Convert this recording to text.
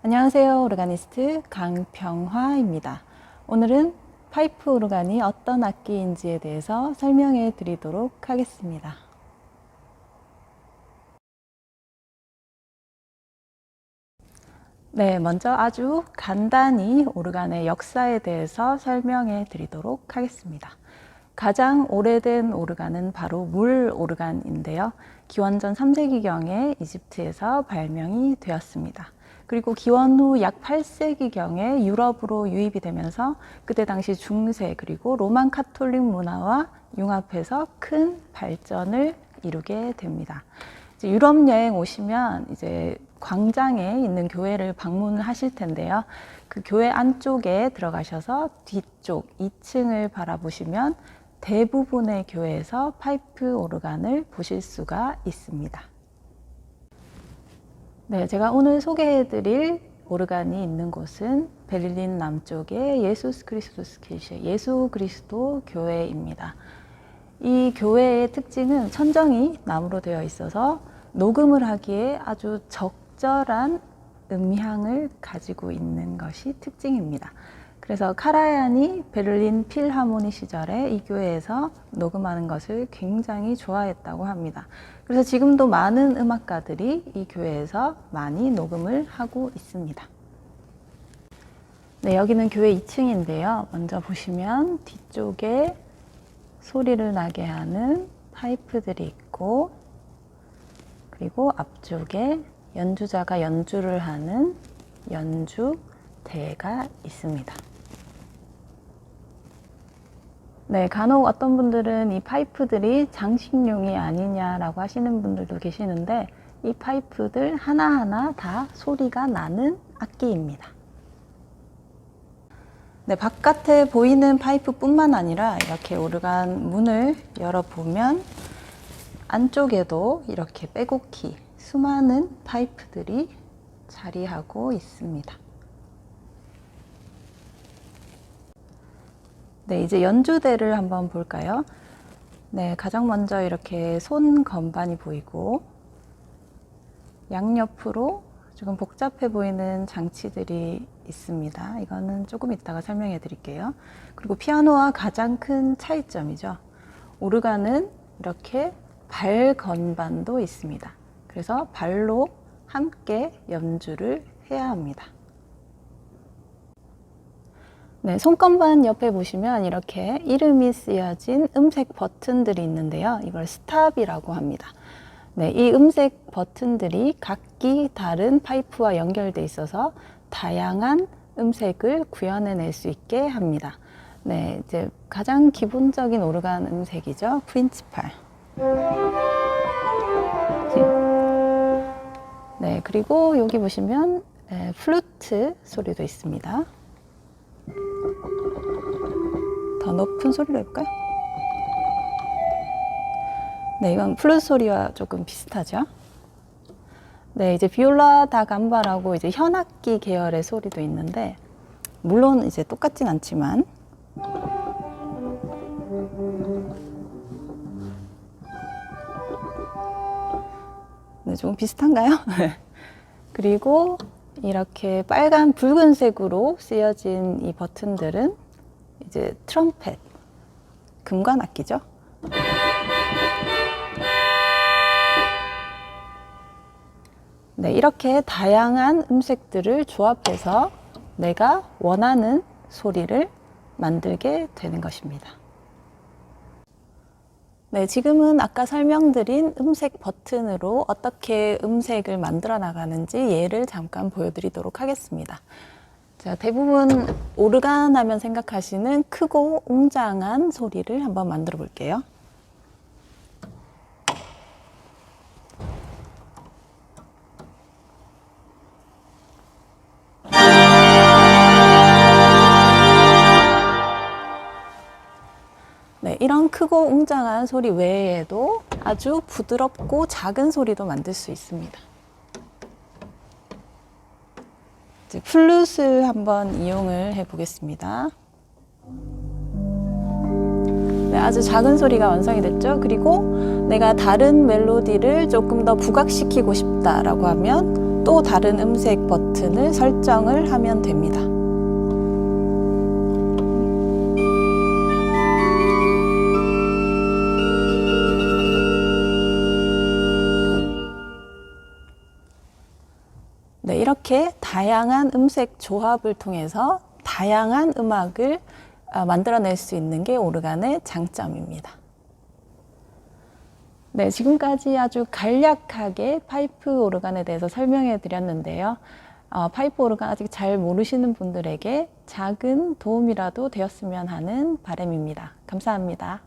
안녕하세요. 오르가니스트 강평화입니다. 오늘은 파이프 오르간이 어떤 악기인지에 대해서 설명해 드리도록 하겠습니다. 네, 먼저 아주 간단히 오르간의 역사에 대해서 설명해 드리도록 하겠습니다. 가장 오래된 오르간은 바로 물 오르간인데요. 기원전 3세기경에 이집트에서 발명이 되었습니다. 그리고 기원 후 약 8세기경에 유럽으로 유입이 되면서 그때 당시 중세 그리고 로만 카톨릭 문화와 융합해서 큰 발전을 이루게 됩니다. 이제 유럽 여행 오시면 이제 광장에 있는 교회를 방문하실 텐데요. 그 교회 안쪽에 들어가셔서 뒤쪽 2층을 바라보시면 대부분의 교회에서 파이프 오르간을 보실 수가 있습니다. 네, 제가 오늘 소개해드릴 오르간이 있는 곳은 베를린 남쪽의 예수스 크리스토스 kirche, 예수 그리스도 교회입니다. 이 교회의 특징은 천정이 나무로 되어 있어서 녹음을 하기에 아주 적절한 음향을 가지고 있는 것이 특징입니다. 그래서 카라얀이 베를린 필하모니 시절에 이 교회에서 녹음하는 것을 굉장히 좋아했다고 합니다. 그래서 지금도 많은 음악가들이 이 교회에서 많이 녹음을 하고 있습니다. 네, 여기는 교회 2층인데요. 먼저 보시면 뒤쪽에 소리를 나게 하는 파이프들이 있고, 그리고 앞쪽에 연주자가 연주를 하는 연주대가 있습니다. 네, 간혹 어떤 분들은 이 파이프들이 장식용이 아니냐라고 하시는 분들도 계시는데 이 파이프들 하나하나 다 소리가 나는 악기입니다. 네, 바깥에 보이는 파이프뿐만 아니라 이렇게 오르간 문을 열어보면 안쪽에도 이렇게 빼곡히 수많은 파이프들이 자리하고 있습니다. 네, 이제 연주대를 한번 볼까요? 네, 가장 먼저 이렇게 손 건반이 보이고 양옆으로 조금 복잡해 보이는 장치들이 있습니다. 이거는 조금 이따가 설명해 드릴게요. 그리고 피아노와 가장 큰 차이점이죠. 오르간은 이렇게 발 건반도 있습니다. 그래서 발로 함께 연주를 해야 합니다. 네, 손건반 옆에 보시면 이렇게 이름이 쓰여진 음색 버튼들이 있는데요. 이걸 스탑이라고 합니다. 네, 이 음색 버튼들이 각기 다른 파이프와 연결되어 있어서 다양한 음색을 구현해낼 수 있게 합니다. 네, 이제 가장 기본적인 오르간 음색이죠. 프린치팔. 네, 그리고 여기 보시면 플루트 소리도 있습니다. 더 높은 소리로 해볼까요? 네, 이건 플루트 소리와 조금 비슷하죠. 네, 이제 비올라 다 감바라고 이제 현악기 계열의 소리도 있는데 물론 이제 똑같진 않지만 네, 조금 비슷한가요? 그리고 이렇게 빨간 붉은색으로 쓰여진 이 버튼들은 이제 트럼펫, 금관 악기죠. 네, 이렇게 다양한 음색들을 조합해서 내가 원하는 소리를 만들게 되는 것입니다. 네, 지금은 아까 설명드린 음색 버튼으로 어떻게 음색을 만들어 나가는지 예를 잠깐 보여드리도록 하겠습니다. 자, 대부분 오르간 하면 생각하시는 크고 웅장한 소리를 한번 만들어 볼게요. 네, 이런 크고 웅장한 소리 외에도 아주 부드럽고 작은 소리도 만들 수 있습니다. 이제 플룻을 한번 이용을 해 보겠습니다. 네, 아주 작은 소리가 완성이 됐죠. 그리고 내가 다른 멜로디를 조금 더 부각시키고 싶다라고 하면 또 다른 음색 버튼을 설정을 하면 됩니다. 네, 이렇게 다양한 음색 조합을 통해서 다양한 음악을 만들어낼 수 있는 게 오르간의 장점입니다. 네, 지금까지 아주 간략하게 파이프 오르간에 대해서 설명해 드렸는데요. 파이프 오르간 아직 잘 모르시는 분들에게 작은 도움이라도 되었으면 하는 바람입니다. 감사합니다.